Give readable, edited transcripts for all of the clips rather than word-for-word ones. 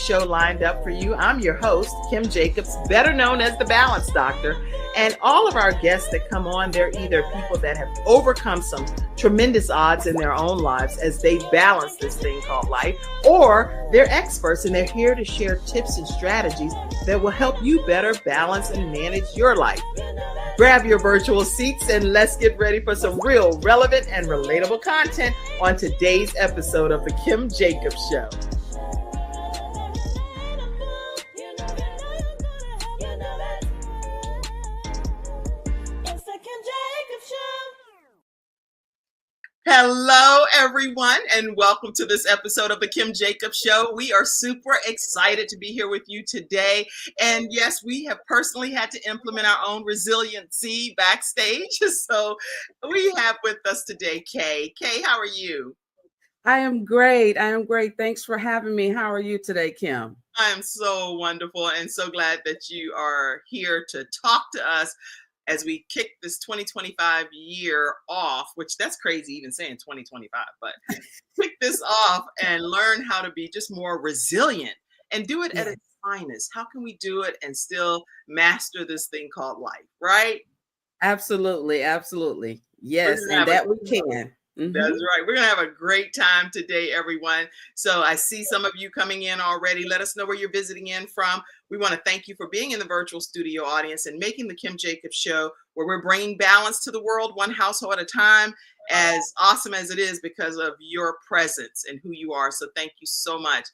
show lined up for you. I'm your host, Kim Jacobs, better known as the Balance Doctor. And all of our guests that come on, they're either people that have overcome some tremendous odds in their own lives as they balance this thing called life, or they're experts and they're here to share tips and strategies that will help you better balance and manage your life. Grab your virtual seats and let's get ready for some real relevant and relatable content on today's episode of The Kim Jacobs Show. Hello, everyone, and welcome to this episode of The Kim Jacobs Show. We are super excited to be here with you today. And yes, we have personally had to implement our own resiliency backstage. So we have with us today, Kae. Kae, how are you? I am great. Thanks for having me. How are you today, Kim? I am so wonderful and so glad that you are here to talk to us as we kick this 2025 year off, which that's crazy even saying 2025, but kick this off and learn how to be just more resilient and do it at its finest. How can we do it and still master this thing called life, right? Absolutely. Yes, and that we can. Mm-hmm. That's right. We're going to have a great time today, everyone. So I see some of you coming in already. Let us know where you're visiting in from. We want to thank you for being in the virtual studio audience and making the Kim Jacobs Show, where we're bringing balance to the world, one household at a time, as awesome as it is because of your presence and who you are. So thank you so much.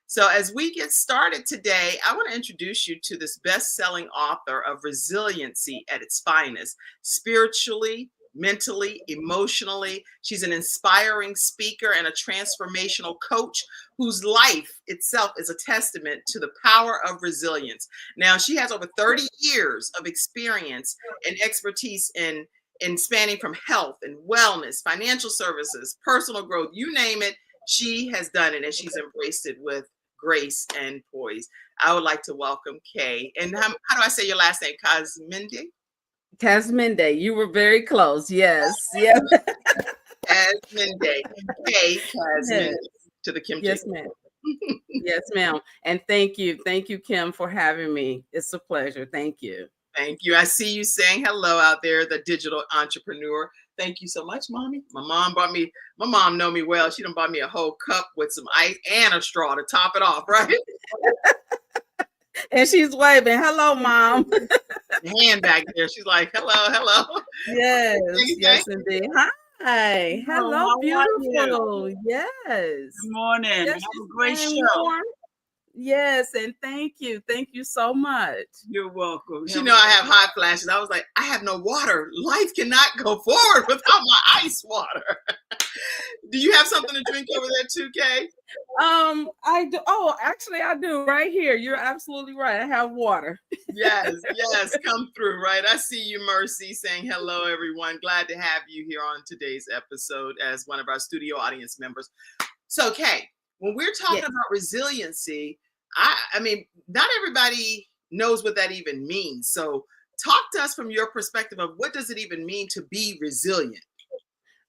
So as we get started today, I want to introduce you to this best-selling author of Resiliency at Its Finest, spiritually, mentally, emotionally. She's an inspiring speaker and a transformational coach whose life itself is a testament to the power of resilience. Now, she has over 30 years of experience and expertise in spanning from health and wellness, financial services, personal growth, you name it. She has done it and she's embraced it with grace and poise. I would like to welcome Kae. And how do I say your last name? Kazmende? Kazmende, you were very close. Yes. Yeah. Kazmende. Kae Kazmende to the Kim Yes, Jacobs. ma'am. Yes, ma'am. And thank you, Kim, for having me. It's a pleasure. Thank you. Thank you. I see you saying hello out there, the digital entrepreneur. Thank you so much, Mommy. My mom know me well. She done bought me a whole cup with some ice and a straw to top it off, right? And she's waving. Hello, Mom. Hand back there. She's like, hello. Yes, yes, indeed. Hi. Hello, beautiful. Yes. Good morning. Yes, have a great show. Yes, and thank you. Thank you so much. You're welcome. You know, I have hot flashes. I was like, I have no water. Life cannot go forward without my ice water. Do you have something to drink over there too, Kae? I do. Oh, actually, I do right here. You're absolutely right. I have water. Yes, come through, right? I see you, Mercy, saying hello, everyone. Glad to have you here on today's episode as one of our studio audience members. So, Kae, when we're talking about resiliency, I mean, not everybody knows what that even means. So talk to us from your perspective of what does it even mean to be resilient?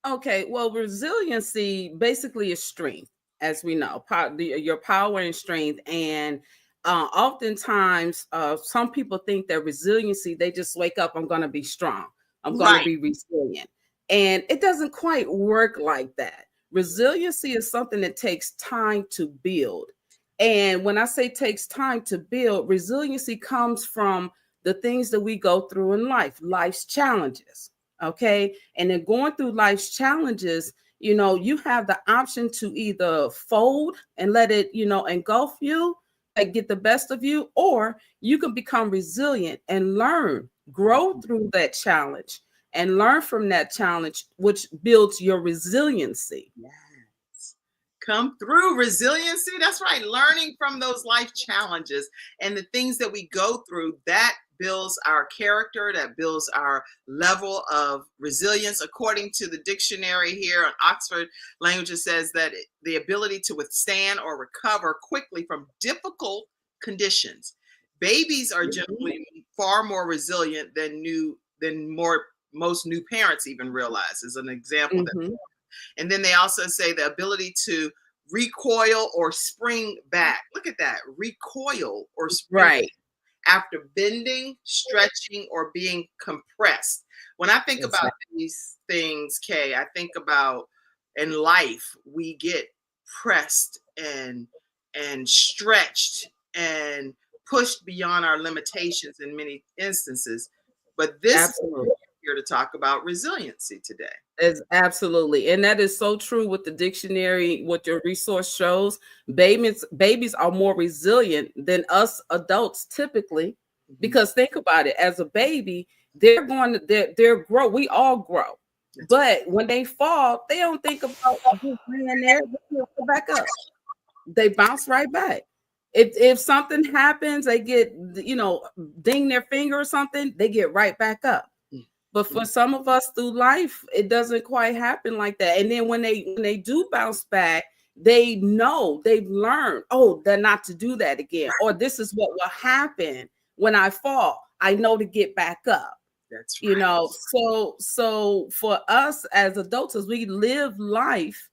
Okay, well, resiliency basically is strength, as we know, your power and strength. And oftentimes, some people think that resiliency, they just wake up, I'm going to be strong. I'm going to be resilient. And it doesn't quite work like that. Resiliency is something that takes time to build. And when I say takes time to build, resiliency comes from the things that we go through in life, life's challenges. Okay. And then going through life's challenges, you know, you have the option to either fold and let it, engulf you and get the best of you, or you can become resilient and learn, grow through that challenge and learn from that challenge, which builds your resiliency. Yes. Come through resiliency. That's right. Learning from those life challenges and the things that we go through, that builds our character, that builds our level of resilience. According to the dictionary here on Oxford Languages, says that the ability to withstand or recover quickly from difficult conditions. Babies are generally far more resilient than most new parents even realize, as an example. And then they also say the ability to recoil or spring back. Look at that. Recoil or spring Right. after bending, stretching, or being compressed. When I think about these things, Kay, I think about in life, we get pressed and stretched and pushed beyond our limitations in many instances. But this is what Absolutely. we're here to talk about resiliency today. Is absolutely. And that is so true with the dictionary, what your resource shows. Babies are more resilient than us adults typically, because think about it, as a baby, they're grow. We all grow. But when they fall, they don't think about just being there, they go back up. They bounce right back. If something happens, they get, ding their finger or something, they get right back up. But for some of us through life, it doesn't quite happen like that. And then when they do bounce back, they know, they've learned, oh, they're not to do that again. Or this is what will happen when I fall. I know to get back up. That's right. So for us as adults, as we live life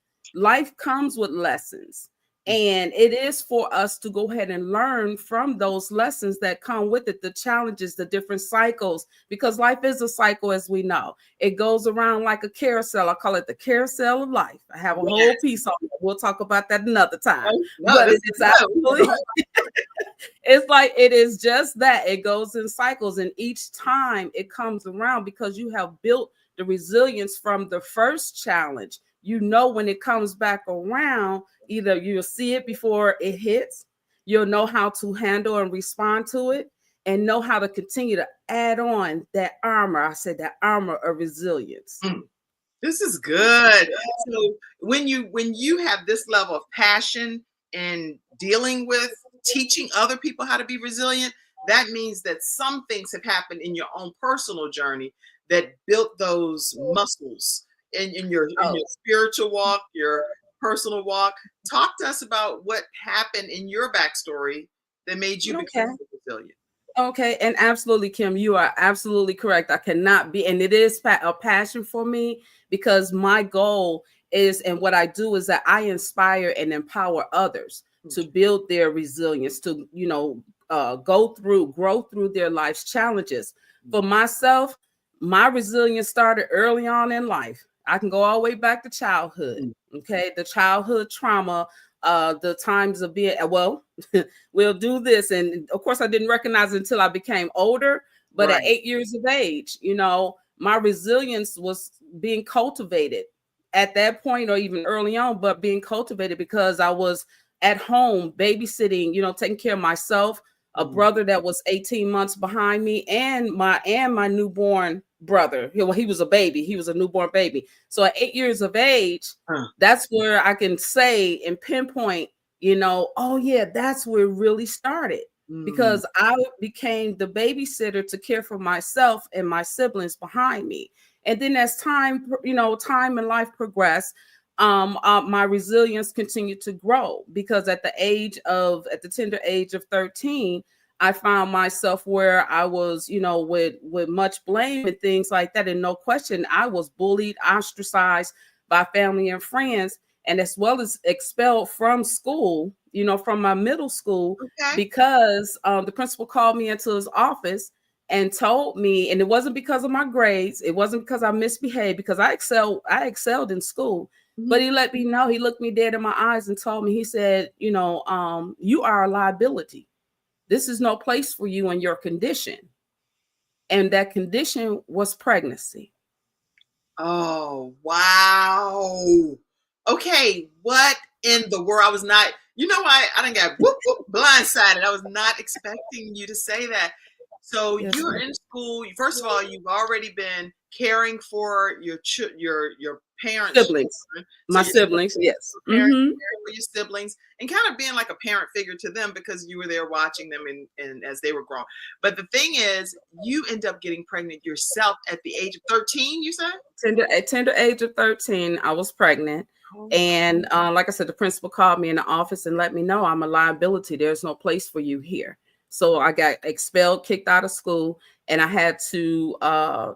comes with lessons. And it is for us to go ahead and learn from those lessons that come with it, the challenges, the different cycles, because life is a cycle, as we know. It goes around like a carousel. I call it the carousel of life. I have a whole piece on it. We'll talk about that another time. But it's absolutely, it's like, it is just that. It goes in cycles, and each time it comes around, because you have built the resilience from the first challenge. When it comes back around, either you'll see it before it hits, you'll know how to handle and respond to it, and know how to continue to add on that armor. I said that armor of resilience. This is good. So when you have this level of passion in dealing with teaching other people how to be resilient, that means that some things have happened in your own personal journey that built those muscles in your spiritual walk, your personal walk. Talk to us about what happened in your backstory that made you become resilient. Okay, and absolutely, Kim, you are absolutely correct. I cannot be, and it is a passion for me, because my goal is, and what I do is that I inspire and empower others to build their resilience, to grow through their life's challenges. For myself, my resilience started early on in life. I can go all the way back to childhood. Okay, the childhood trauma, the times of being, we'll do this. And of course, I didn't recognize it until I became older. But at 8 years of age, my resilience was being cultivated at that point, or even early on, but being cultivated because I was at home babysitting, taking care of myself, a brother that was 18 months behind me, and my newborn brother. He was a baby. He was a newborn baby. So at 8 years of age, that's where I can say and pinpoint, that's where it really started. Because I became the babysitter to care for myself and my siblings behind me. And then as time and life progressed, my resilience continued to grow, because at the tender age of 13, I found myself where I was, with much blame and things like that. And no question, I was bullied, ostracized by family and friends, and as well as expelled from school, from my middle school, because the principal called me into his office and told me, and it wasn't because of my grades, it wasn't because I misbehaved, because I excelled in school. But he let me know, he looked me dead in my eyes and told me, he said, you are a liability. This is no place for you in your condition. And that condition was pregnancy. Oh, wow. Okay, what in the world? I was not, I done got blindsided. I was not expecting you to say that. So you're in school. First of all, you've already been caring for your parents, siblings, my siblings, yes, caring for your siblings, and kind of being like a parent figure to them, because you were there watching them and as they were growing. But the thing is, you end up getting pregnant yourself at the age of 13. You said tender age of 13, I was pregnant. And like I said, the principal called me in the office and let me know I'm a liability. There's no place for you here. So I got expelled, kicked out of school, and I had to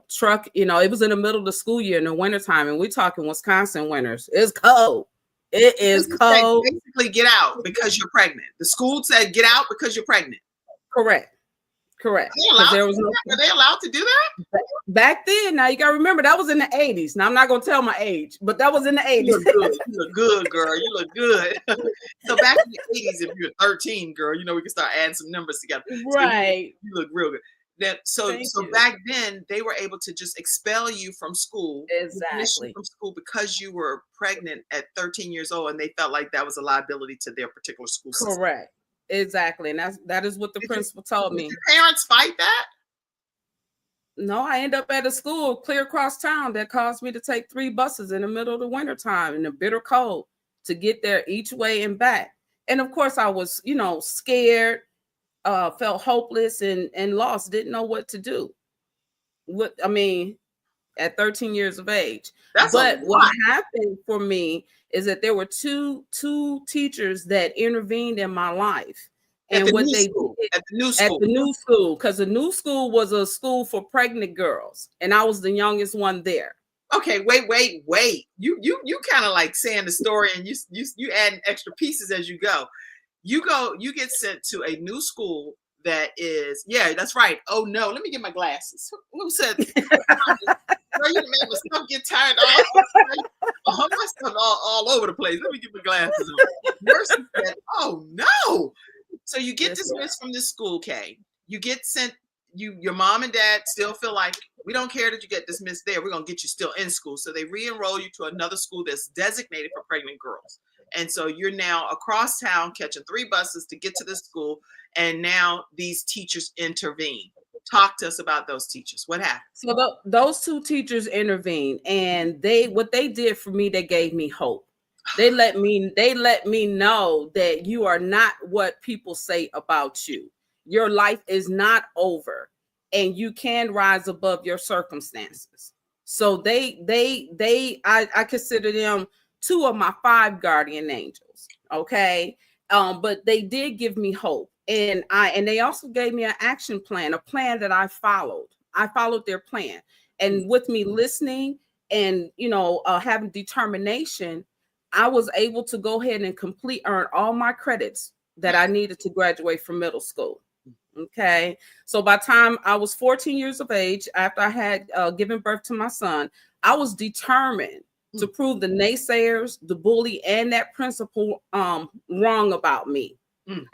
truck, it was in the middle of the school year in the wintertime, and we're talking Wisconsin winters. It's cold. It is cold. Basically, get out because you're pregnant. The school said get out because you're pregnant. Correct. Are they allowed to do that? Back then, now you gotta remember that was in the 80s. Now I'm not gonna tell my age, but that was in the 80s. You look good, girl. You look good. So back in the 80s, if you're 13, girl, we can start adding some numbers together. Right. So you look real good. So back then they were able to just expel you from school. Exactly. From school because you were pregnant at 13 years old, and they felt like that was a liability to their particular school system. Correct. Exactly. And that is what the principal told me. Did your parents fight that? No, I ended up at a school clear across town that caused me to take 3 buses in the middle of the wintertime in the bitter cold to get there each way and back. And of course I was, scared, felt hopeless and lost, didn't know what to do. At 13 years of age. But what happened for me is that there were two teachers that intervened in my life. And what they did at the new school, because the new school was a school for pregnant girls, and I was the youngest one there. Okay, wait. You kind of like saying the story, and you adding extra pieces as you go. You get sent to a new school that is, that's right. Oh no, let me get my glasses. Who said? Girl, you made my stuff get tired my stuff all over the place. Let me get my glasses on. Mercy said, oh no. So you get dismissed from this school, Kae. You get sent, your mom and dad still feel like, we don't care that you get dismissed there. We're going to get you still in school. So they re-enroll you to another school that's designated for pregnant girls. And so you're now across town catching 3 buses to get to this school. And now these teachers intervene. Talk to us about those teachers. What happened? So those 2 teachers intervened, and what they did for me, they gave me hope. They let me know that you are not what people say about you. Your life is not over, and you can rise above your circumstances. So I consider them 2 of my 5 guardian angels. Okay. But they did give me hope. And they also gave me an action plan, a plan that I followed. I followed their plan. And with me listening and, having determination, I was able to go ahead and earn all my credits that I needed to graduate from middle school. Okay. So by the time I was 14 years of age, after I had given birth to my son, I was determined to prove the naysayers, the bully, and that principal wrong about me.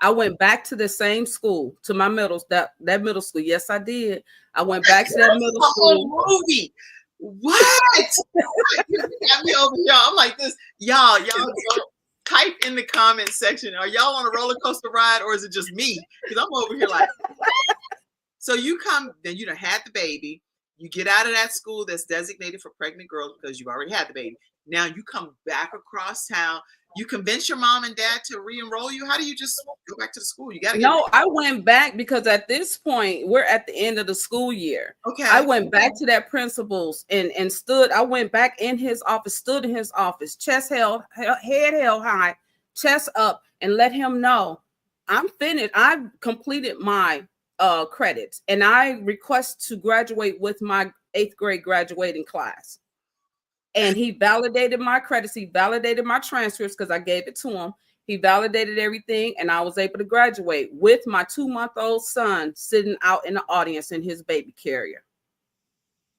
I went back to the same school, to my that middle school. Yes, I did. I went back to that middle school. Movie. What? You got me over here. I'm like this. Y'all type in the comment section. Are y'all on a roller coaster ride, or is it just me? Because I'm over here like. So you come, then you done had the baby. You get out of that school that's designated for pregnant girls because you've already had the baby. Now you come back across town. You convince your mom and dad to re-enroll you. How do you just go back to the school? You got to. No, I went back because at this point we're at the end of the school year. Okay. I went back to that principal's and stood. I went back in his office, stood in his office, head held high, chest up, and let him know I'm finished. I've completed my credits, and I request to graduate with my 8th grade graduating class. And he validated my credits. He validated my transcripts because I gave it to him. He validated everything, and I was able to graduate with my 2-month-old son sitting out in the audience in his baby carrier.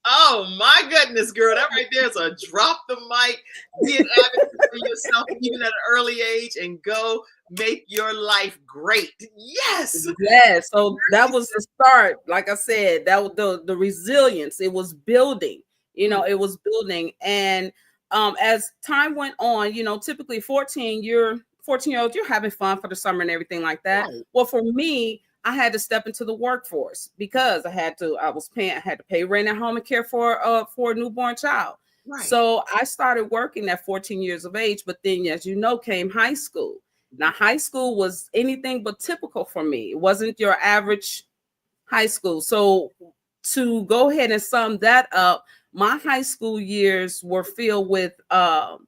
Oh my goodness, girl. That right there is a drop the mic, be an advocate for yourself even at an early age, and go make your life great. Yes. Yes. So that was the start. Like I said, that was the resilience. It was building. It was building. And as time went on, typically 14-year-old, you're having fun for the summer and everything like that. Right. Well, for me, I had to step into the workforce because I had to pay rent at home and care for a newborn child. Right. So I started working at 14 years of age, but then, as you know, came high school. Now, high school was anything but typical for me. It wasn't your average high school. So to go ahead and sum that up, my high school years were filled with the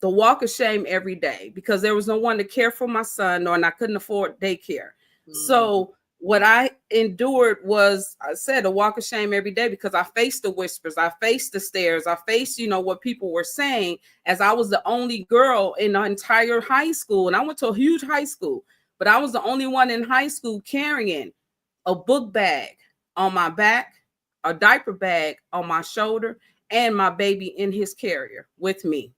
walk of shame every day because there was no one to care for my son, and I couldn't afford daycare. Mm-hmm. So what I endured was, I said, a walk of shame every day, because I faced the whispers, I faced the stares, I faced, what people were saying, as I was the only girl in the entire high school. And I went to a huge high school, but I was the only one in high school carrying a book bag on my back, a diaper bag on my shoulder, and my baby in his carrier with me,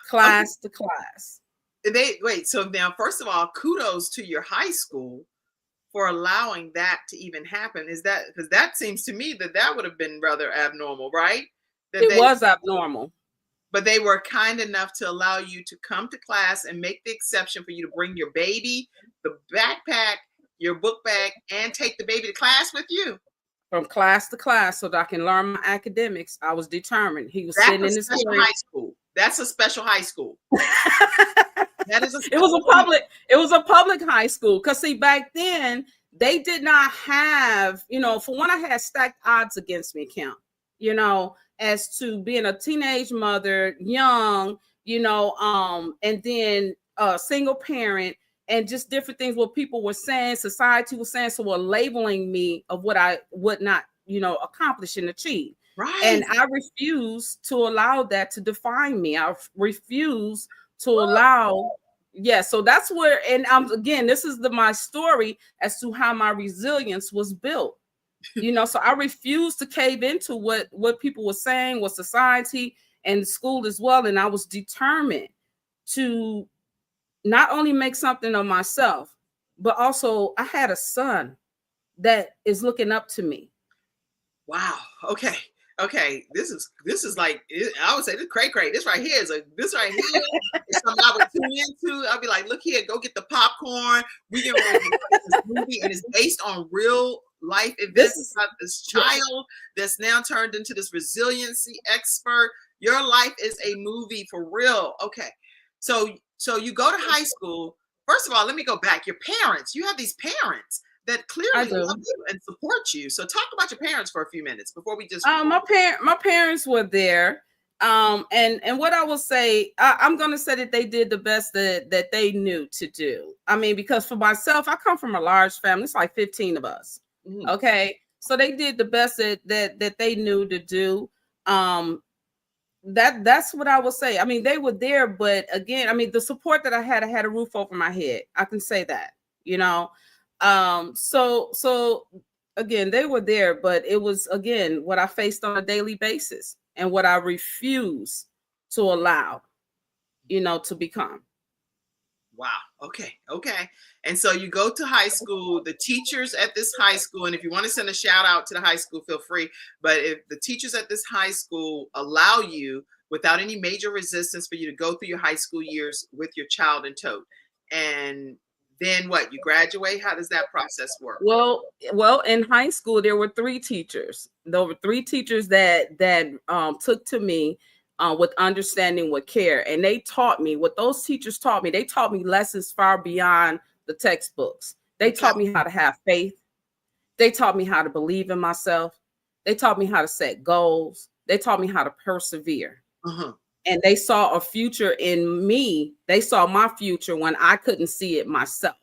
class to class. So now, first of all, kudos to your high school for allowing that to even happen. Is that, because that seems to me that would have been rather abnormal, right? It was abnormal. But they were kind enough to allow you to come to class and make the exception for you to bring your baby, the backpack, your book bag, and take the baby to class with you. From class to class, so that I can learn my academics. I was determined. He was sitting in his high school. That's a special high school. That is it was a public high school. Because see, back then they did not have, for one, I had stacked odds against me, Kim, as to being a teenage mother, young, and then a single parent, and just different things, what people were saying, society was saying, so were labeling me of what I would not, accomplish and achieve. Right. And I refuse to allow that to define me. I refuse to allow. Yeah, so that's where, and again, this is my story as to how my resilience was built. So I refused to cave into what people were saying, what society and school as well. And I was determined to not only make something of myself, but also I had a son that is looking up to me. Wow. Okay. This is like, I would say this cray. This right here is something I would tune into. I'll be like, look here, go get the popcorn. We can watch this movie, and it's based on real life events about this child that's now turned into this resiliency expert. Your life is a movie for real. Okay. So you go to high school. First of all, let me go back. Your parents, you have these parents that clearly love you and support you. So talk about your parents for a few minutes before we just. My parents were there. And what I will say, I'm going to say that they did the best that they knew to do. I mean, because for myself, I come from a large family. It's like 15 of us. Mm-hmm. Okay. So they did the best that they knew to do. That's what I will say. I mean, they were there, but again, I mean, the support that I had a roof over my head. I can say that, so again, they were there, but it was, again, what I faced on a daily basis and what I refuse to allow, to become. Wow. Okay. And so you go to high school, the teachers at this high school, and if you want to send a shout out to the high school, feel free. But if the teachers at this high school allow you without any major resistance for you to go through your high school years with your child in tow, and then what? You graduate? How does that process work? Well, in high school, there were 3 teachers. There were 3 teachers that took to me with understanding, with care. And they taught me what those teachers taught me. They taught me lessons far beyond the textbooks. They taught me how to have faith. They taught me how to believe in myself. They taught me how to set goals. They taught me how to persevere. Uh-huh. And they saw a future in me. They saw my future when I couldn't see it myself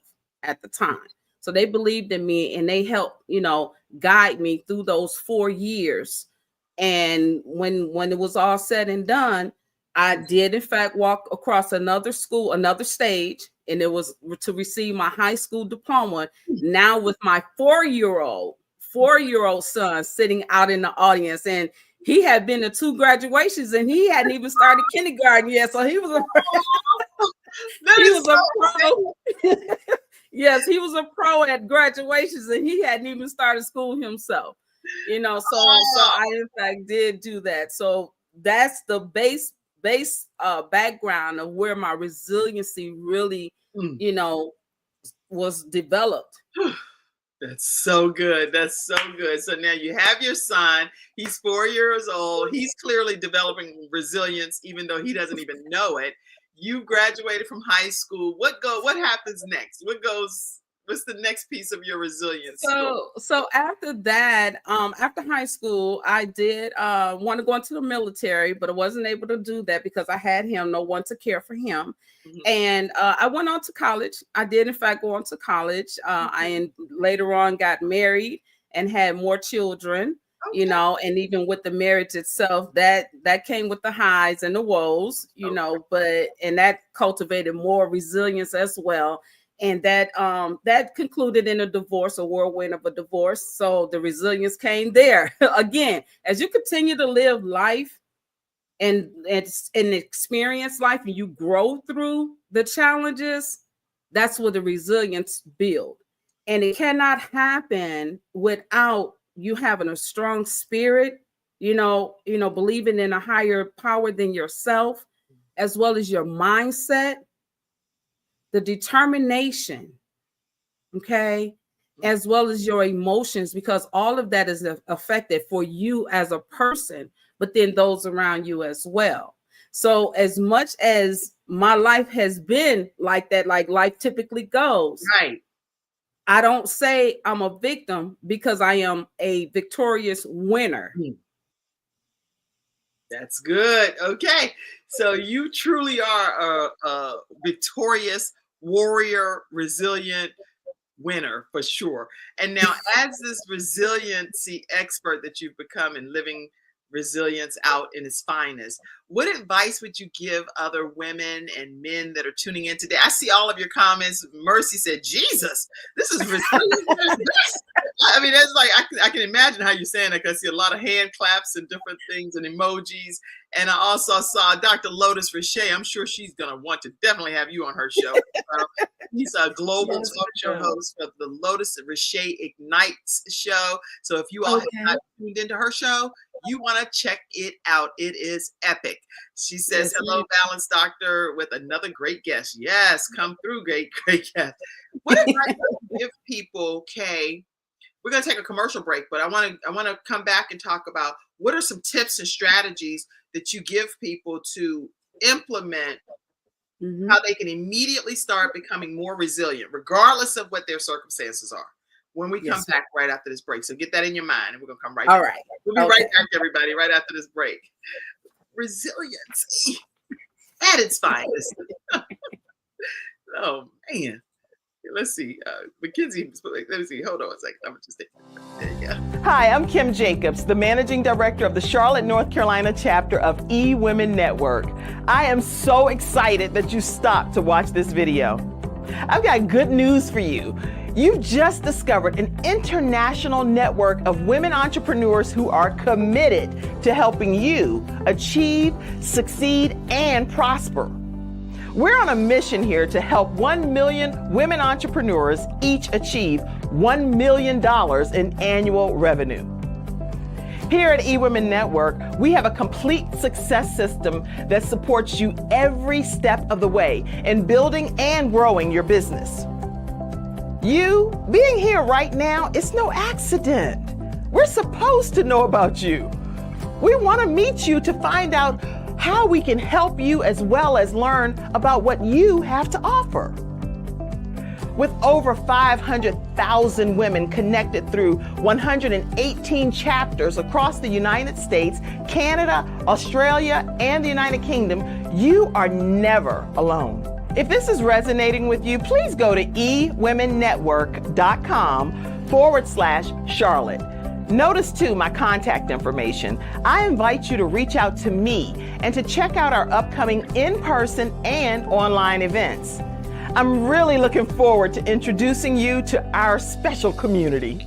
at the time. So they believed in me, and they helped, guide me through those 4 years. And when it was all said and done, I did in fact walk across another school, another stage, and it was to receive my high school diploma. Now with my 4-year-old son sitting out in the audience, and he had been to 2 graduations, and he hadn't even started kindergarten yet. So he was a pro. Yes, he was a pro at graduations, and he hadn't even started school himself. So I in fact did do that. So that's the base background of where my resiliency really, was developed. That's so good. So now you have your son. He's 4 years old. He's clearly developing resilience, even though he doesn't even know it. You graduated from high school. What happens next? What's the next piece of your resilience story? So after that, after high school, I did want to go into the military, but I wasn't able to do that because I had him, no one to care for him. And I went on to college. I did, in fact, go on to college. I later on got married and had more children. Okay. You know, and even with the marriage itself, that came with the highs and the woes, you know, and that cultivated more resilience as well. And that concluded in a divorce, a whirlwind of a divorce. So the resilience came there. Again, as you continue to live life and experience life, and you grow through the challenges, that's where the resilience build. And it cannot happen without you having a strong spirit, you know, believing in a higher power than yourself, as well as your mindset, the determination, okay, as well as your emotions, because all of that is affected for you as a person, but then those around you as well. So as much as my life has been like that, like life typically goes, right, I don't say I'm a victim because I am a victorious winner. That's good. Okay. So you truly are a victorious warrior, resilient winner for sure. And now, as this resiliency expert that you've become in living resilience out in its finest, what advice would you give other women and men that are tuning in today? I see all of your comments. Mercy said, Jesus, this is resilience. I mean, that's like, I can imagine how you're saying that, because I see a lot of hand claps and different things and emojis. And I also saw Dr. Lotus Riche. I'm sure she's going to want to definitely have you on her show. He's a global talk show host for the Lotus Riche Ignites show. So if you all have not tuned into her show, you want to check it out. It is epic. She says, hello, Balance Doctor, with another great guest. Yes, come through, great guest. What advice would you give people, Kae? We're going to take a commercial break, but I want to come back and talk about what are some tips and strategies that you give people to implement how they can immediately start becoming more resilient, regardless of what their circumstances are, when we come back right after this break. So get that in your mind, and we're going to come right back. All right. We'll be right back, everybody, right after this break. Resiliency at its finest. Oh, man. Let's see. Mackenzie, let me see. Hold on a second. I'm just there you go. Hi, I'm Kim Jacobs, the Managing Director of the Charlotte, North Carolina chapter of eWomen Network. I am so excited that you stopped to watch this video. I've got good news for you. You've just discovered an international network of women entrepreneurs who are committed to helping you achieve, succeed, and prosper. We're on a mission here to help 1 million women entrepreneurs each achieve $1 million in annual revenue. Here at eWomen Network, we have a complete success system that supports you every step of the way in building and growing your business. You being here right now is no accident. We're supposed to know about you. We want to meet you to find out how we can help you, as well as learn about what you have to offer. With over 500,000 women connected through 118 chapters across the United States, Canada, Australia, and the United Kingdom, you are never alone. If this is resonating with you, please go to ewomennetwork.com/Charlotte. Notice too my contact information. I invite you to reach out to me and to check out our upcoming in-person and online events. I'm really looking forward to introducing you to our special community.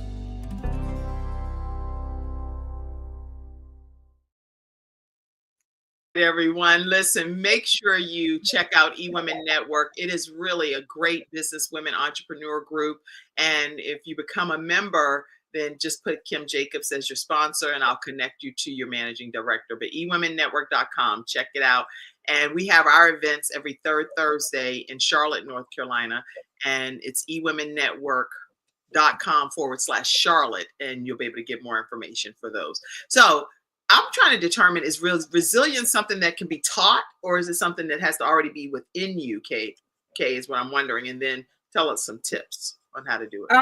Everyone, listen, make sure you check out eWomen Network. It is really a great business women entrepreneur group. And if you become a member, then just put Kim Jacobs as your sponsor and I'll connect you to your managing director. But ewomennetwork.com, check it out. And we have our events every third Thursday in Charlotte, North Carolina. And it's ewomennetwork.com/Charlotte. And you'll be able to get more information for those. So I'm trying to determine, is resilience something that can be taught, or is it something that has to already be within you, Kae, is what I'm wondering. And then tell us some tips. on how to do it?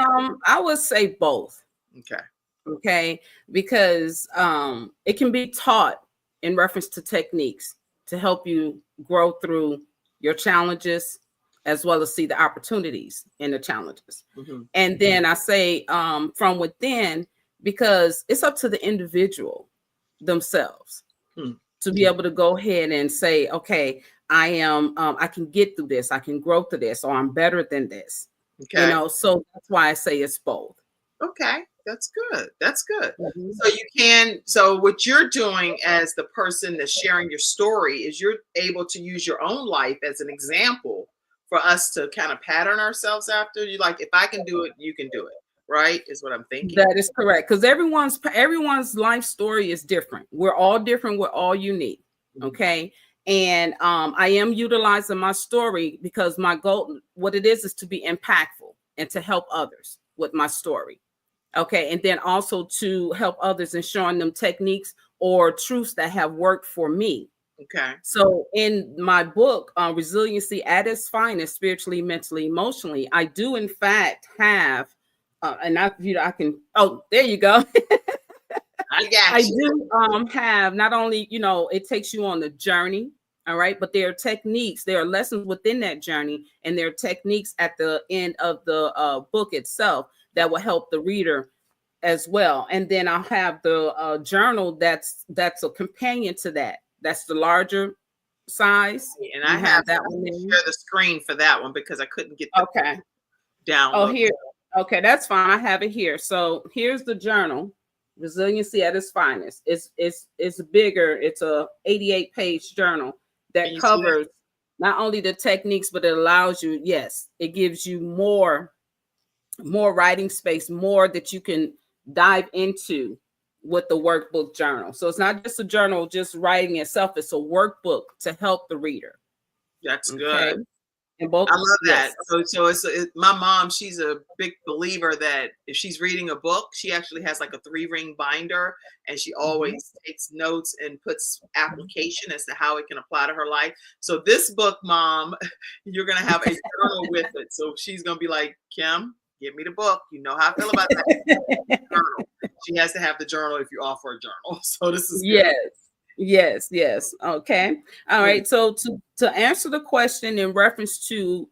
I would say both. Okay. Okay, because it can be taught in reference to techniques to help you grow through your challenges as well as see the opportunities in the challenges. Mm-hmm. And then I say from within, because it's up to the individual themselves to be able to go ahead and say, okay, I can get through this, I can grow through this, or I'm better than this. Okay. You know, so that's why I say it's both. Okay, that's good. That's good. Mm-hmm. So what you're doing as the person that's sharing your story is you're able to use your own life as an example for us to kind of pattern ourselves after. You like, if I can do it, you can do it. Right? Is what I'm thinking. That is correct. Because everyone's life story is different. We're all different. We're all unique. Okay. And I am utilizing my story because my goal, what it is to be impactful and to help others with my story. Okay. And then also to help others in showing them techniques or truths that have worked for me. Okay. So in my book, Resiliency at Its Finest, Spiritually, Mentally, Emotionally, I do in fact have, and I can, oh, there you go. I do have not only, it takes you on the journey. All right. But there are techniques, there are lessons within that journey, and there are techniques at the end of the book itself that will help the reader as well. And then I'll have the journal that's a companion to that. That's the larger size. And I have that one. Share the screen for that one because I couldn't get the download. Oh, here. Okay, that's fine. I have it here. So here's the journal, Resiliency at Its Finest. It's bigger. It's a 88-page journal that covers not only the techniques, but it allows you, it gives you more writing space, more that you can dive into with the workbook journal. So it's not just a journal, just writing itself. It's a workbook to help the reader. That's good. And both, I love that. So my mom, she's a big believer that if she's reading a book, she actually has like a 3-ring binder, and she always takes notes and puts application as to how it can apply to her life. So this book, Mom, you're going to have a journal with it. So she's going to be like, Kim, give me the book. You know how I feel about that. Journal. She has to have the journal if you offer a journal. So this is good. Yes. Okay. All right. So to answer the question in reference to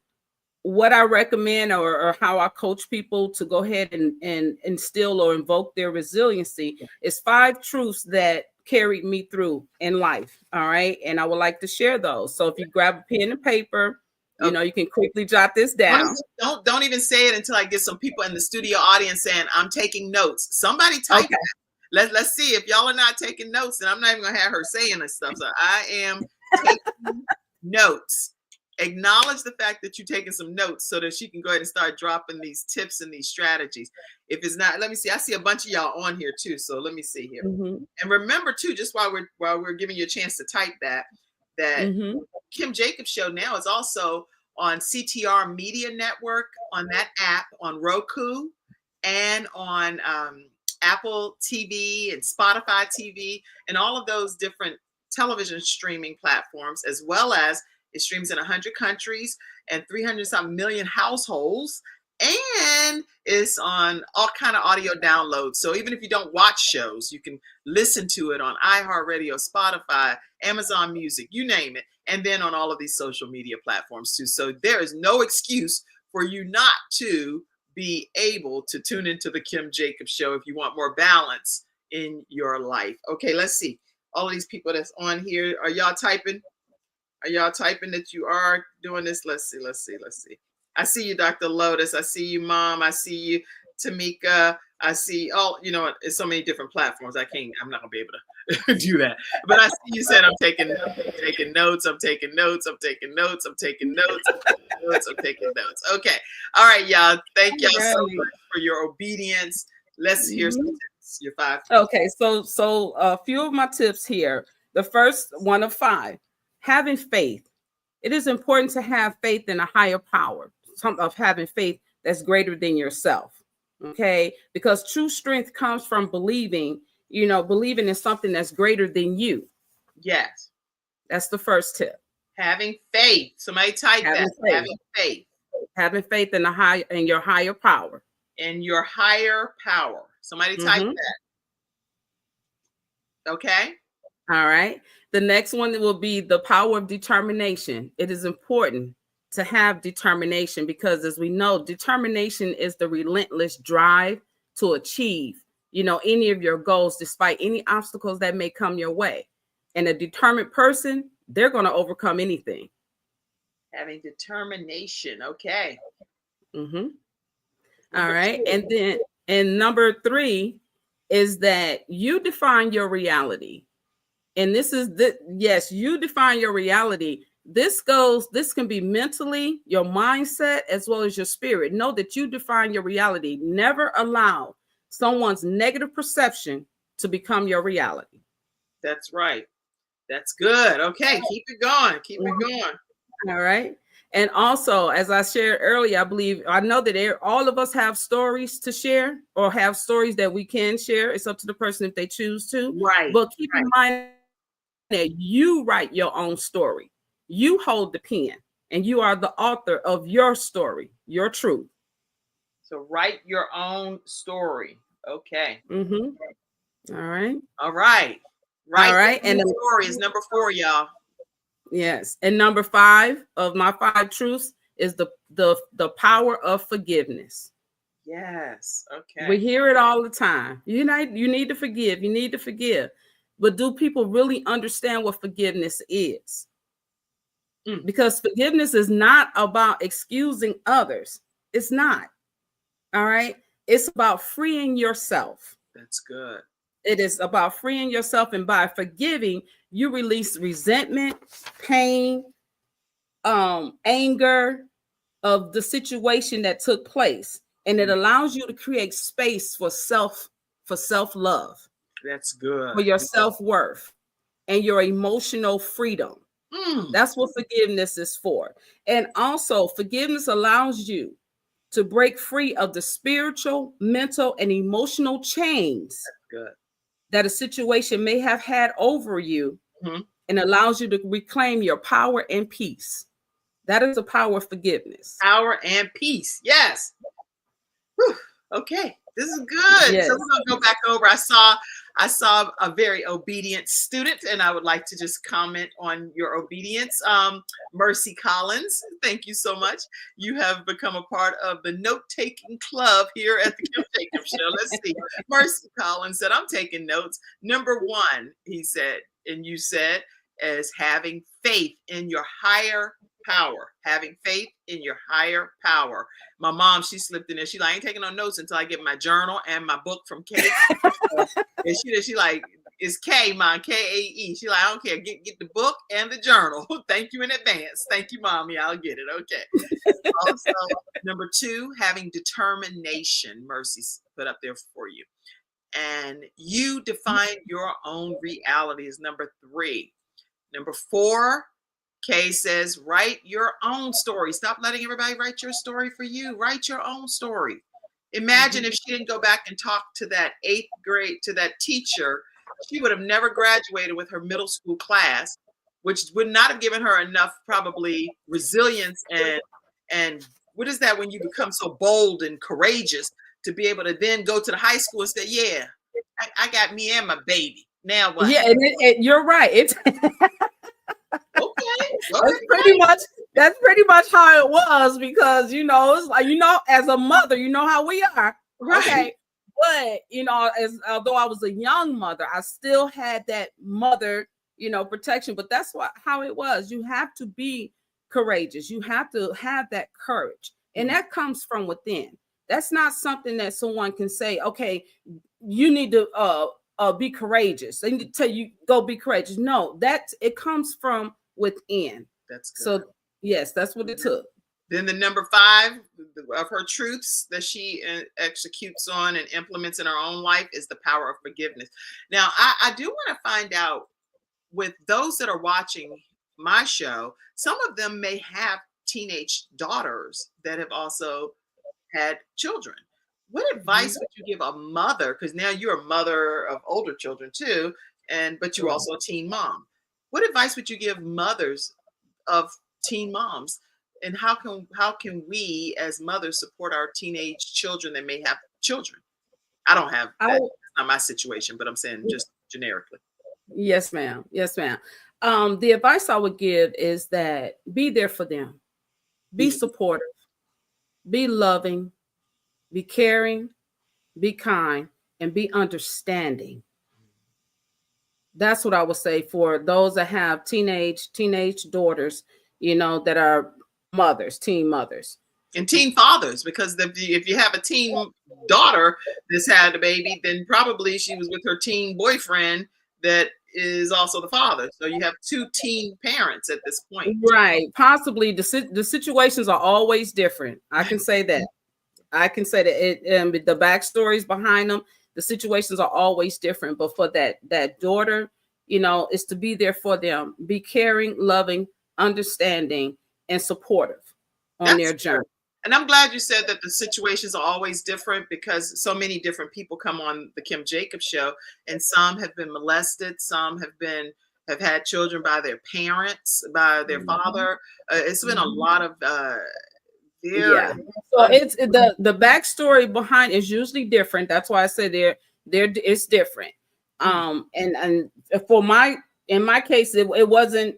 what I recommend or how I coach people to go ahead and instill or invoke their resiliency is 5 truths that carried me through in life. All right. And I would like to share those. So if you grab a pen and paper, you can quickly jot this down. Don't even say it until I get some people in the studio audience saying, I'm taking notes. Somebody type that. Let's see if y'all are not taking notes, and I'm not even gonna have her saying this stuff. So I am taking notes. Acknowledge the fact that you're taking some notes so that she can go ahead and start dropping these tips and these strategies. If it's not, let me see. I see a bunch of y'all on here too. So let me see here. And remember too, just while we're giving you a chance to type that Kim Jacobs Show now is also on CTR Media Network, on that app, on Roku, and on Apple TV and Spotify TV and all of those different television streaming platforms, as well as it streams in 100 countries and 300-something million households, and it's on all kind of audio downloads. So even if you don't watch shows, you can listen to it on iHeartRadio, Spotify, Amazon Music, you name it, and then on all of these social media platforms too. So there is no excuse for you not to be able to tune into the Kim Jacobs Show if you want more balance in your life. Okay, let's see. All of these people that's on here, are y'all typing? Are y'all typing that you are doing this? Let's see. I see you, Dr. Lotus. I see you, Mom. I see you, Tamika. I see it's so many different platforms. I'm not gonna be able to do that. But I see you said I'm taking notes. I'm taking notes. Okay. All right, y'all. Thank y'all so much for your obedience. Let's hear some tips. Your 5. Okay, so a few of my tips here. The first one of 5, having faith. It is important to have faith in a higher power, of having faith that's greater than yourself. Okay, because true strength comes from believing in something that's greater than you. Yes. That's the first tip. Having faith. Somebody type that. Having faith. Having faith in your higher power. In your higher power. Somebody type that. Okay. All right. The next one will be the power of determination. It is important to have determination because, as we know, determination is the relentless drive to achieve, any of your goals, despite any obstacles that may come your way. And a determined person, they're going to overcome anything. Having determination. Okay. All right. And number 3 is that you define your reality. And this is yes, you define your reality. This can be mentally, your mindset, as well as your spirit. Know that you define your reality. Never allow someone's negative perception to become your reality. That's right. That's good. Okay, keep it going. Keep it going. All right. And also, as I shared earlier, I know that all of us have stories to share or have stories that we can share. It's up to the person if they choose to. Right. But keep in mind that you write your own story. You hold the pen and you are the author of your story, your truth. So write your own story. Okay. All right. All right. All right. And the story is number 4, y'all. Yes. And number 5 of my 5 truths is the power of forgiveness. Yes. Okay. We hear it all the time. You need to forgive. You need to forgive. But do people really understand what forgiveness is? Because forgiveness is not about excusing others. It's not. All right. It's about freeing yourself. That's good. It is about freeing yourself. And by forgiving, you release resentment, pain, anger of the situation that took place. And it allows you to create space for self-love. That's good. For your self-worth and your emotional freedom. That's what forgiveness is for. And also, forgiveness allows you to break free of the spiritual, mental, and emotional chains that a situation may have had over you, and allows you to reclaim your power and peace. That is the power of forgiveness. Power and peace. Yes. Whew. Okay. This is good. Yes. So we're going to go back over. I saw a very obedient student, and I would like to just comment on your obedience. Mercy Collins, thank you so much. You have become a part of the note-taking club here at the Kim Jacobs Show. Let's see. Mercy Collins said, I'm taking notes. Number 1, he said, and you said, is having faith in your higher power. Having faith in your higher power. My mom, she slipped in there. She like, I ain't taking no notes until I get my journal and my book from Kae. And she like, it's Kae, Mom, Kae. She like, I don't care. Get the book and the journal. Thank you in advance. Thank you, Mommy. I'll get it. Okay. Also, number 2, having determination. Mercy's put up there for you. And you define your own reality is number 3. Number 4, Kae says, write your own story. Stop letting everybody write your story for you. Write your own story. Imagine if she didn't go back and talk to that 8th grade, to that teacher, she would have never graduated with her middle school class, which would not have given her enough probably resilience and what is that when you become so bold and courageous to be able to then go to the high school and say, yeah, I got me and my baby. Now what? Yeah, and you're right. It's That's pretty much how it was, because it's like, as a mother, how we are. Right. Okay. But although I was a young mother, I still had that mother, protection. But that's how it was. You have to be courageous. You have to have that courage. And that comes from within. That's not something that someone can say, okay, you need to be courageous. They need to tell you, go be courageous. No, it comes from within. That's good. So yes, that's what it took. Then the number 5 of her truths that she executes on and implements in her own life is the power of forgiveness. Now, I do want to find out, with those that are watching my show, some of them may have teenage daughters that have also had children. What advice would you give a mother? Because now you're a mother of older children too, but you're also a teen mom. What advice would you give mothers of teen moms And how can we as mothers support our teenage children that may have children? I don't have that. That's not my situation, but I'm saying just generically. Yes, ma'am. Yes, ma'am. The advice I would give is that be there for them, be supportive, be loving, be caring, be kind, and be understanding. That's what I would say for those that have teenage daughters, that are mothers, teen mothers. And teen fathers, because if you have a teen daughter that's had a baby, then probably she was with her teen boyfriend that is also the father. So you have two teen parents at this point. Right. Possibly the situations are always different. I can say that. The backstories behind them, the situations are always different. But for that daughter, is to be there for them, be caring, loving, understanding, and supportive on their journey. And I'm glad you said that the situations are always different, because so many different people come on the Kim Jacobs Show, and some have been molested, some have had children by their parents, by their father. It's been a lot of So it's the backstory behind is usually different. That's why I said it's different. And in my case, it wasn't.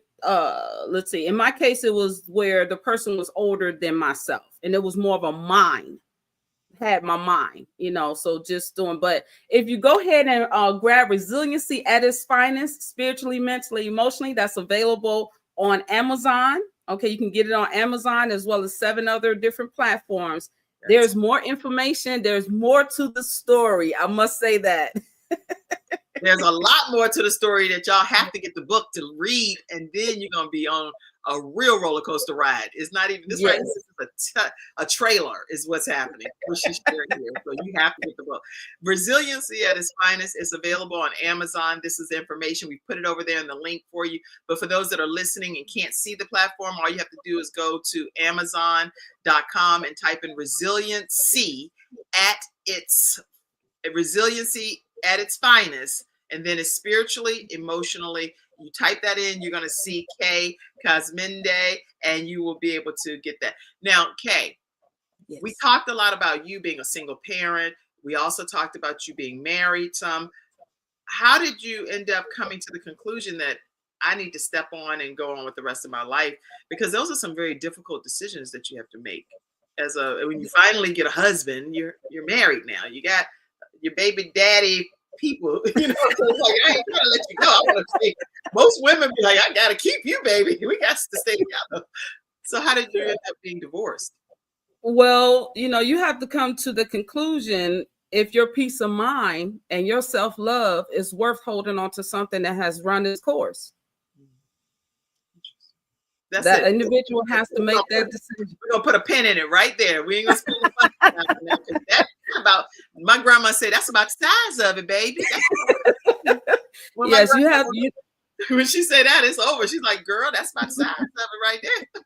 Let's see. In my case, it was where the person was older than myself, and it was more of a mind. Had my mind, so just doing. But if you go ahead and grab Resiliency at Its Finest, spiritually, mentally, emotionally, that's available on Amazon. Okay, you can get it on Amazon as well as 7 other different platforms. There's more information. There's more to the story. I must say that. There's a lot more to the story that y'all have to get the book to read, and then you're going to be on a real roller coaster ride. It's not even this, right? This is a trailer is what's happening. What she's sharing here. So you have to get the book. Resiliency at Its Finest is available on Amazon. This is information. We put it over there in the link for you. But for those that are listening and can't see the platform, all you have to do is go to Amazon.com and type in Resiliency at Its Finest. And then it's spiritually, emotionally. You type that in, you're going to see Kae Kazmende, and you will be able to get that. Now, Kae, we talked a lot about you being a single parent. We also talked about you being married some. How did you end up coming to the conclusion that I need to step on and go on with the rest of my life? Because those are some very difficult decisions that you have to make. When you finally get a husband, you're married now. You got your baby daddy people, so it's like, I ain't gonna let you go. I want to stay. Most women be like, I gotta keep you, baby. We got to stay together. So how did you end up being divorced? Well, you have to come to the conclusion if your peace of mind and your self-love is worth holding on to something that has run its course. That individual has to make that decision. We're gonna put a pin in it right there. We ain't gonna spend the money on that. That's about, my grandma said, that's about the size of it, baby. Yes, you have. When she said that, it's over. She's like, girl, that's about the size of it right there.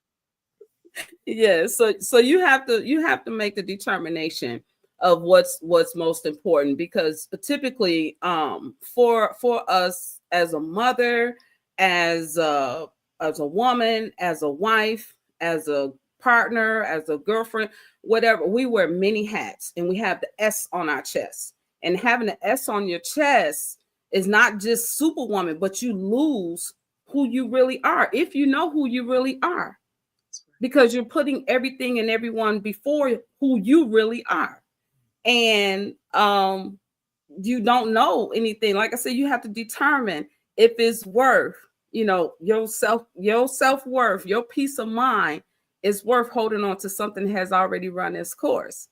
Yeah. So you have to make the determination of what's most important, because typically, for us as a mother, as a woman, as a wife, as a partner, as a girlfriend, whatever, we wear many hats, and we have the S on our chest. And having the S on your chest is not just superwoman, but you lose who you really are if you know who you really are, because you're putting everything and everyone before who you really are. And you don't know anything. Like I said, you have to determine if it's worth, your self-worth, your peace of mind is worth holding on to something that has already run its course.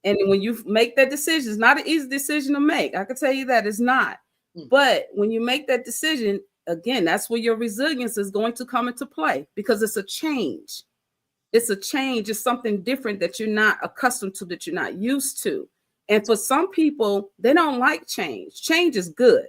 And when you make that decision, it's not an easy decision to make. I can tell you that it's not. But when you make that decision, again, that's where your resilience is going to come into play, because it's a change. It's a change. It's something different that you're not accustomed to, that you're not used to. And for some people, they don't like change. Change is good.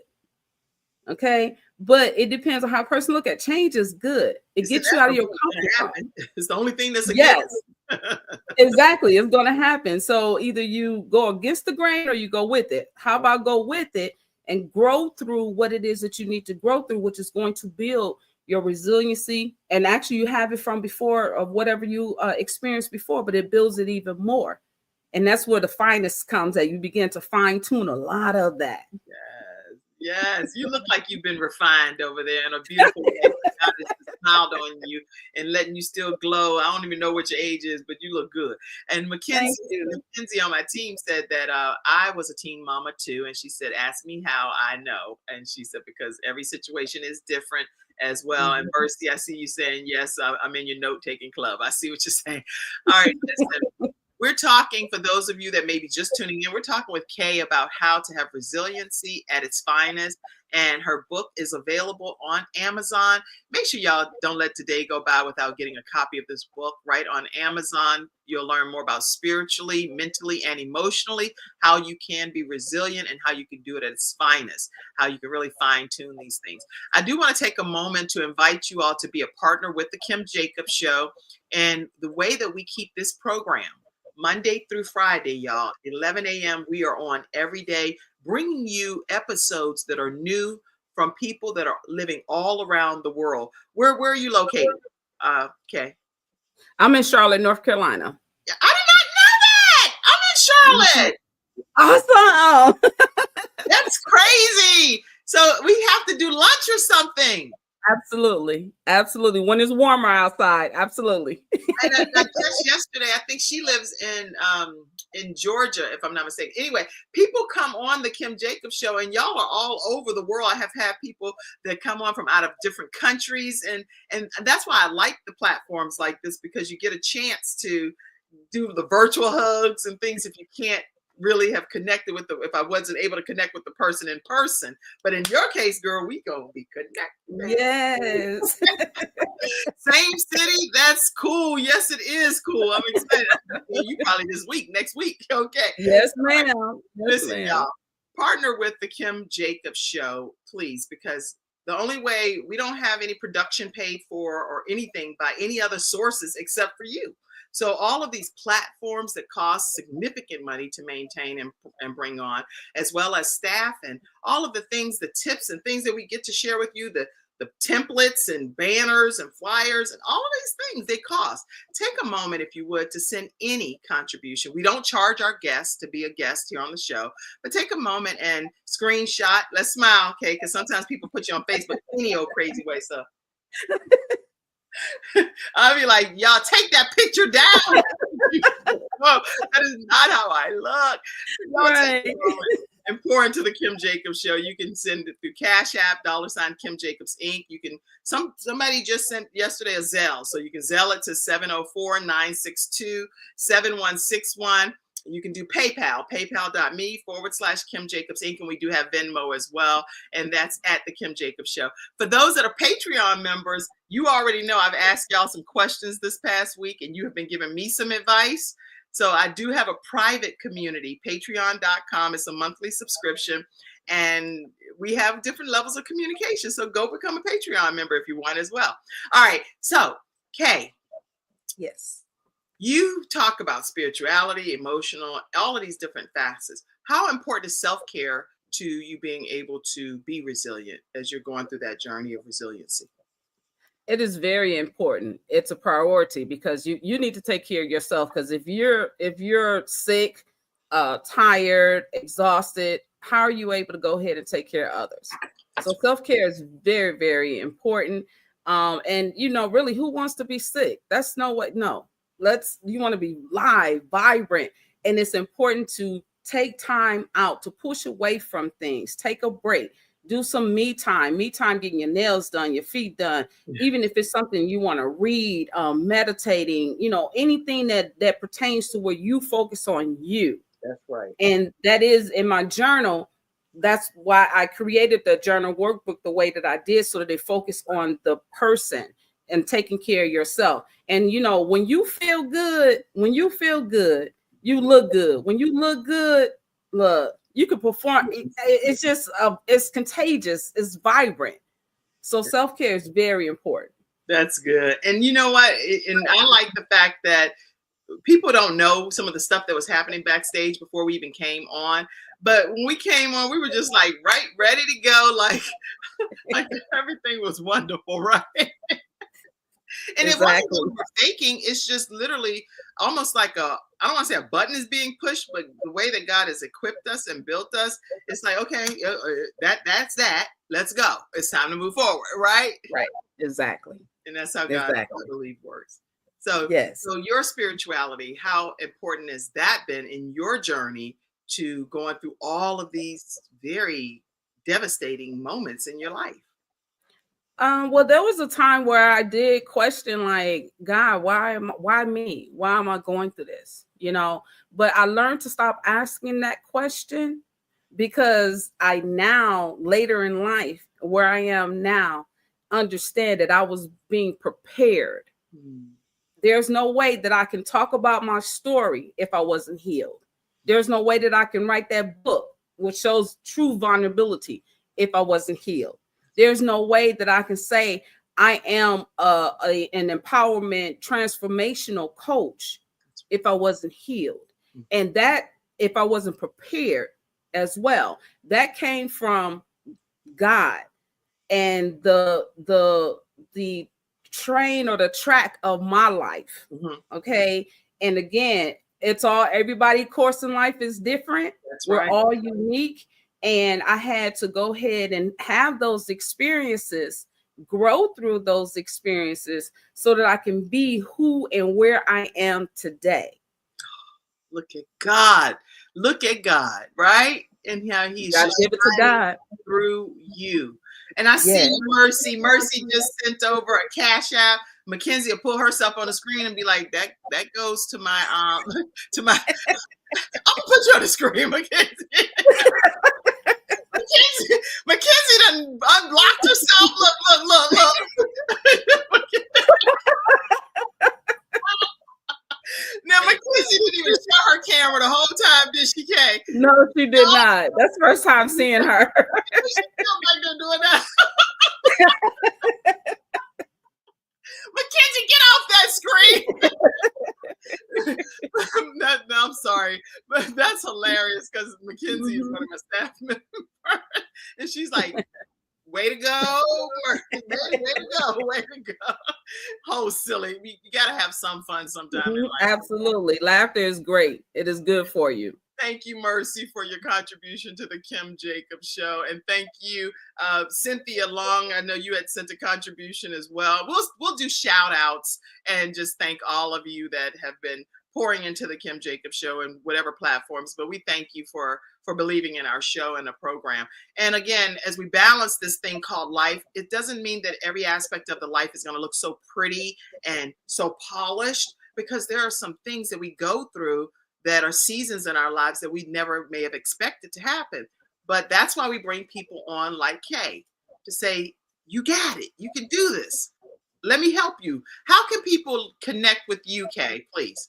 Okay. But it depends on how a person look at change. Is good. It gets you out of your comfort zone. It's the only thing that's against. Yes, exactly. It's going to happen. So either you go against the grain or you go with it. How about go with it and grow through what it is that you need to grow through, which is going to build your resiliency, and actually you have it from before of whatever you experienced before, but it builds it even more. And that's where the finest comes at. You begin to fine tune a lot of that. Yes, you look like you've been refined over there in a beautiful way. God has just smiled on you and letting you still glow. I don't even know what your age is, but you look good. And Mackenzie on my team said that I was a teen mama too. And she said, ask me how I know. And she said, because every situation is different as well. And Mercy, I see you saying, yes, I'm in your note-taking club. I see what you're saying. All right, listen. We're talking, for those of you that may be just tuning in, we're talking with Kae about how to have resiliency at its finest. And her book is available on Amazon. Make sure y'all don't let today go by without getting a copy of this book right on Amazon. You'll learn more about spiritually, mentally, and emotionally, how you can be resilient and how you can do it at its finest, how you can really fine tune these things. I do want to take a moment to invite you all to be a partner with the Kim Jacobs Show. And the way that we keep this program, Monday through Friday, y'all, 11 a.m. We are on every day, bringing you episodes that are new from people that are living all around the world. Where are you located? Okay. I'm in Charlotte, North Carolina. I did not know that. I'm in Charlotte. Awesome. That's crazy. So we have to do lunch or something. Absolutely. When it's warmer outside. Absolutely. And just yesterday, I think she lives in Georgia, if I'm not mistaken. Anyway, people come on the Kim Jacobs Show, and y'all are all over the world. I have had people that come on from out of different countries, and that's why I like the platforms like this, because you get a chance to do the virtual hugs and things if you can't really have connected with if I wasn't able to connect with the person in person. But in your case, girl, we gonna be connected. Yes. Same city. That's cool. Yes, it is cool. I'm excited. You probably next week. Okay. Yes, ma'am. Listen, y'all, partner with the Kim Jacobs Show, please, because the only way, we don't have any production paid for or anything by any other sources except for you. So all of these platforms that cost significant money to maintain and bring on, as well as staff and all of the things, the tips and things that we get to share with you, the templates and banners and flyers and all of these things, they cost. Take a moment, if you would, to send any contribution. We don't charge our guests to be a guest here on the show, but take a moment and screenshot. Let's smile, okay? Because sometimes people put you on Facebook any old crazy way. So I'll be like, y'all take that picture down. Oh, that is not how I look. Right. And pour into the Kim Jacobs Show. You can send it through Cash App, $ Kim Jacobs Inc. You can, somebody just sent yesterday a Zelle. So you can Zelle it to 704-962-7161. You can do PayPal, paypal.me/Kim Jacobs Inc. And we do have Venmo as well. And that's at the Kim Jacobs Show. For those that are Patreon members, you already know I've asked y'all some questions this past week, and you have been giving me some advice. So I do have a private community, patreon.com. It's a monthly subscription, and we have different levels of communication. So go become a Patreon member if you want as well. All right. So, Kae. Yes. You talk about spirituality, emotional, all of these different facets. How important is self-care to you being able to be resilient as you're going through that journey of resiliency? It is very important. It's a priority, because you need to take care of yourself. Because if you're sick, tired, exhausted, how are you able to go ahead and take care of others? So self-care is very, very important. And really, who wants to be sick? That's no way. No. You want to be live, vibrant, and it's important to take time out to push away from things. Take a break. Do some me time, getting your nails done, your feet done. Even if it's something you want to read, meditating, anything that pertains to where you focus on you. That's right. And that is in my journal. That's why I created the journal workbook the way that I did, so that they focus on the person and taking care of yourself. And when you feel good, you look good. When you look good, look, you can perform. It's just it's contagious. It's vibrant. So self-care is very important. That's good. And you know what? And I like the fact that people don't know some of the stuff that was happening backstage before we even came on. But when we came on, we were just like ready to go. Like everything was wonderful, right? And it wasn't Exactly. that we're faking. It's just literally almost like I don't want to say a button is being pushed, but the way that God has equipped us and built us, it's like, okay, that's that. Let's go. It's time to move forward, right? Right. Exactly. And that's how God, I believe, works. So, yes. So your spirituality, how important has that been in your journey to going through all of these very devastating moments in your life? Well, there was a time where I did question, like, God, why me? Why am I going through this? You know, but I learned to stop asking that question, because I now, later in life, where I am now, understand that I was being prepared. There's no way that I can talk about my story if I wasn't healed. There's no way that I can write that book, which shows true vulnerability, if I wasn't healed. There's no way that I can say I am an empowerment transformational coach if I wasn't healed. And that, if I wasn't prepared as well, that came from God and the train or the track of my life. Okay. And again, everybody course in life is different. We're all unique. And I had to go ahead and have those experiences, grow through those experiences so that I can be who and where I am today. Look at God. Look at God, right? And how he's just give it to God through you. And I see Mercy. Mercy just sent over a cash app. Mackenzie will pull herself on the screen and be like, that goes to my to my I'm gonna put you on the screen, Mackenzie. Mackenzie done unblocked herself. Look. Now, Mackenzie didn't even show her camera the whole time, did she, Kae? No, she did not. That's the first time seeing her. She still like they're doing that. Mackenzie, get off that screen. No, I'm sorry, but that's hilarious because Mackenzie is one of my staff members, and she's like, way to go, way to go. Oh, silly. You got to have some fun sometime in life. Absolutely. Laughter is great. It is good for you. Thank you, Mercy, for your contribution to the Kim Jacobs Show. And thank you, Cynthia Long. I know you had sent a contribution as well. We'll do shout outs and just thank all of you that have been pouring into the Kim Jacobs Show and whatever platforms. But we thank you for believing in our show and the program. And again, as we balance this thing called life, it doesn't mean that every aspect of the life is going to look so pretty and so polished, because there are some things that we go through that are seasons in our lives that we never may have expected to happen. But that's why we bring people on like Kae to say, you got it. You can do this. Let me help you. How can people connect with you, Kae, please?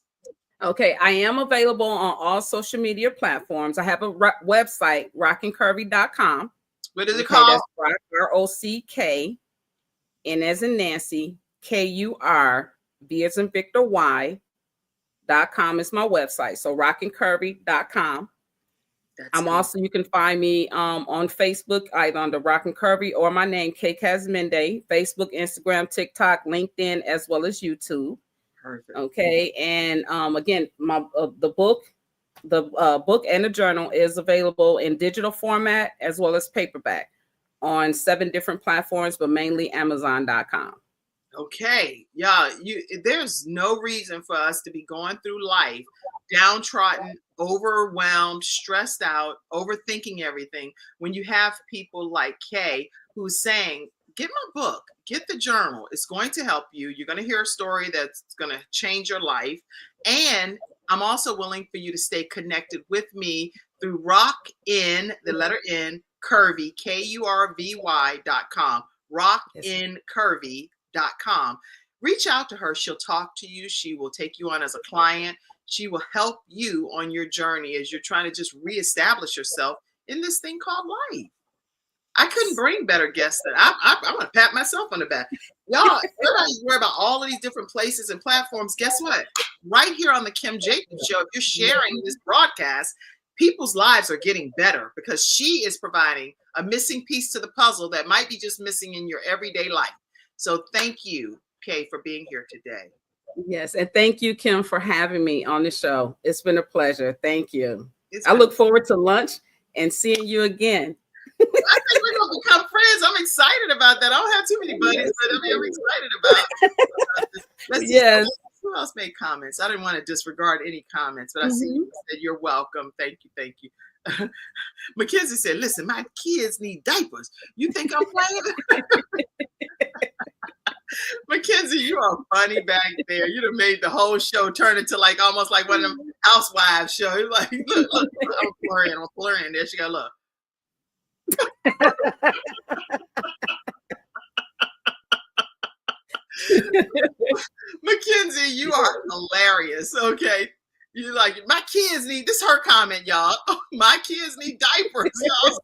Okay, I am available on all social media platforms. I have a website, rockandcurvy.com. What is it called? That's ROCK, N as in Nancy, KUR, V as in Victor, Y.com is my website. So rockandcurvy.com. I'm also, you can find me on Facebook, either under Rock and Curvy or my name, Kae Kazmende, Facebook, Instagram, TikTok, LinkedIn, as well as YouTube. Perfect. Okay, and again, my the book and the journal is available in digital format as well as paperback on 7 different platforms, but mainly Amazon.com. Okay, yeah, there's no reason for us to be going through life downtrodden, overwhelmed, stressed out, overthinking everything when you have people like Kae who's saying, get my book, get the journal. It's going to help you. You're going to hear a story that's going to change your life. And I'm also willing for you to stay connected with me through Rock in, the letter N, Curvy, KURVY.com, rockincurvy.com. Reach out to her. She'll talk to you. She will take you on as a client. She will help you on your journey as you're trying to just reestablish yourself in this thing called life. I couldn't bring better guests than I'm going to pat myself on the back. Y'all, everybody's worried about all of these different places and platforms. Guess what? Right here on the Kim Jacobs Show, if you're sharing this broadcast, people's lives are getting better because she is providing a missing piece to the puzzle that might be just missing in your everyday life. So thank you, Kae, for being here today. Yes, and thank you, Kim, for having me on the show. It's been a pleasure. Thank you. I look forward to lunch and seeing you again. I think we're going to become friends. I'm excited about that. I don't have too many buddies, but I'm excited about this. Let's see. Who else made comments? I didn't want to disregard any comments, but I see you said you're welcome. Thank you. Thank you. Mackenzie said, listen, my kids need diapers. You think I'm playing? Mackenzie, you are funny back there. You'd have made the whole show turn into like almost like one of them housewives shows. Like, look, I'm blurring. There she go, look. Mackenzie, you are hilarious. Okay. You like my kids need this. Her comment, y'all. My kids need diapers, y'all.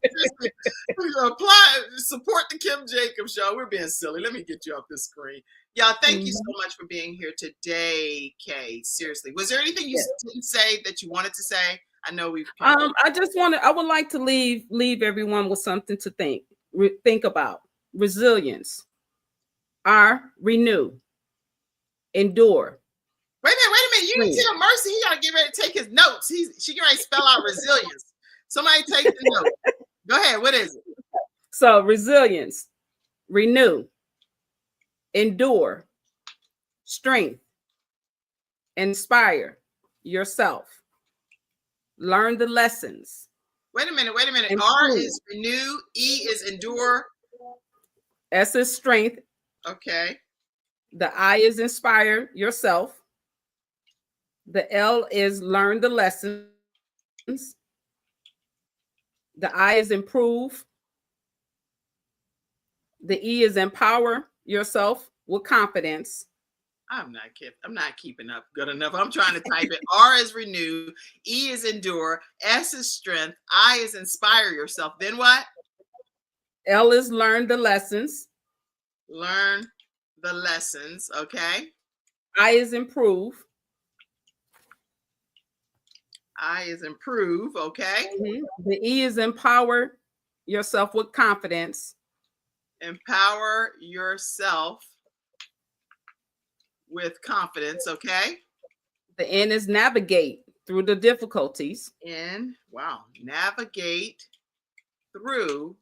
Apply, support the Kim Jacobs Show. We're being silly. Let me get you off the screen, y'all. Thank you so much for being here today, Kae. Seriously, was there anything you didn't say that you wanted to say? I know we've. I would like to leave everyone with something to think about. Resilience. Renew. Endure. Wait a minute. You didn't tell Mercy he gotta get ready to take his notes. She can already spell out resilience. Somebody take the note. Go ahead. What is it? So resilience, renew, endure, strength, inspire yourself, learn the lessons. Wait a minute. Improve. R is renew, E is endure. S is strength. Okay. The I is inspire yourself. The L is learn the lessons. The I is improve. The E is empower yourself with confidence. I'm not keeping up good enough. I'm trying to type it. R is renew. E is endure. S is strength. I is inspire yourself. Then what? L is learn the lessons. Learn the lessons. Okay. I is improve. I is improve. Okay. The E is empower yourself with confidence. Empower yourself with confidence. Okay. The N is navigate through the difficulties. Navigate through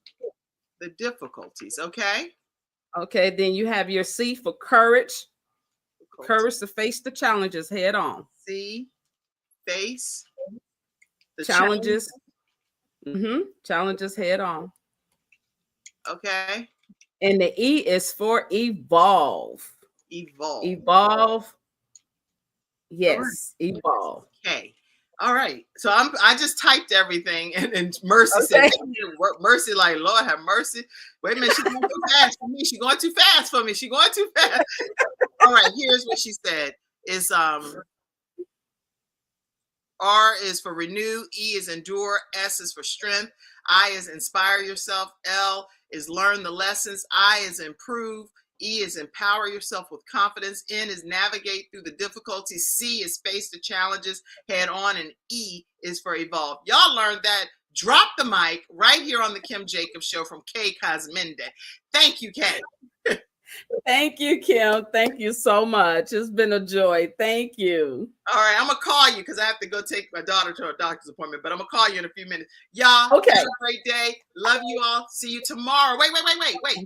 the difficulties. Okay. Okay. Then you have your C for courage. Courage to face the challenges head on. C, face the challenges. Challenges head on. Okay. And the E is for evolve. Evolve. Yes, evolve. Okay. All right. So I just typed everything, and Mercy said, Mercy, like, Lord have mercy. Wait a minute, she's going too fast for me. She's going too fast for me. She's going too fast. All right, here's what she said. Is R is for renew, E is endure, S is for strength, I is inspire yourself, L is learn the lessons, I is improve, E is empower yourself with confidence, N is navigate through the difficulties, C is face the challenges head on, and E is for evolve. Y'all learned that. Drop the mic right here on the Kim Jacobs Show from Kae Kazmende. Thank you, Kae. Thank you, Kim. Thank you so much. It's been a joy. Thank you. All right, I'm going to call you because I have to go take my daughter to a doctor's appointment, but I'm going to call you in a few minutes. Y'all, okay. Have a great day. Love you all. See you tomorrow. Wait.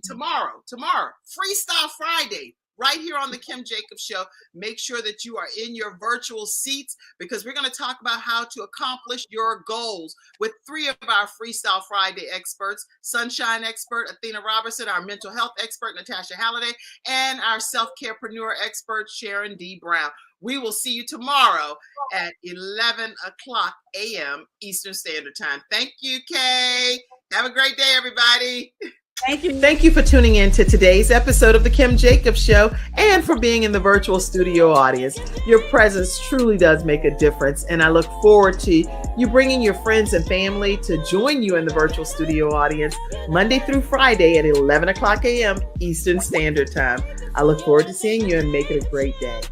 Tomorrow. Freestyle Friday. Right here on the Kim Jacobs Show. Make sure that you are in your virtual seats because we're going to talk about how to accomplish your goals with 3 of our Freestyle Friday experts, Sunshine expert, Athena Robertson, our mental health expert, Natasha Halliday, and our self-carepreneur expert, Sharon D. Brown. We will see you tomorrow at 11 o'clock a.m. Eastern Standard Time. Thank you, Kae. Have a great day, everybody. Thank you. Thank you for tuning in to today's episode of The Kim Jacobs Show and for being in the virtual studio audience. Your presence truly does make a difference, and I look forward to you bringing your friends and family to join you in the virtual studio audience Monday through Friday at 11 o'clock a.m. Eastern Standard Time. I look forward to seeing you and make it a great day.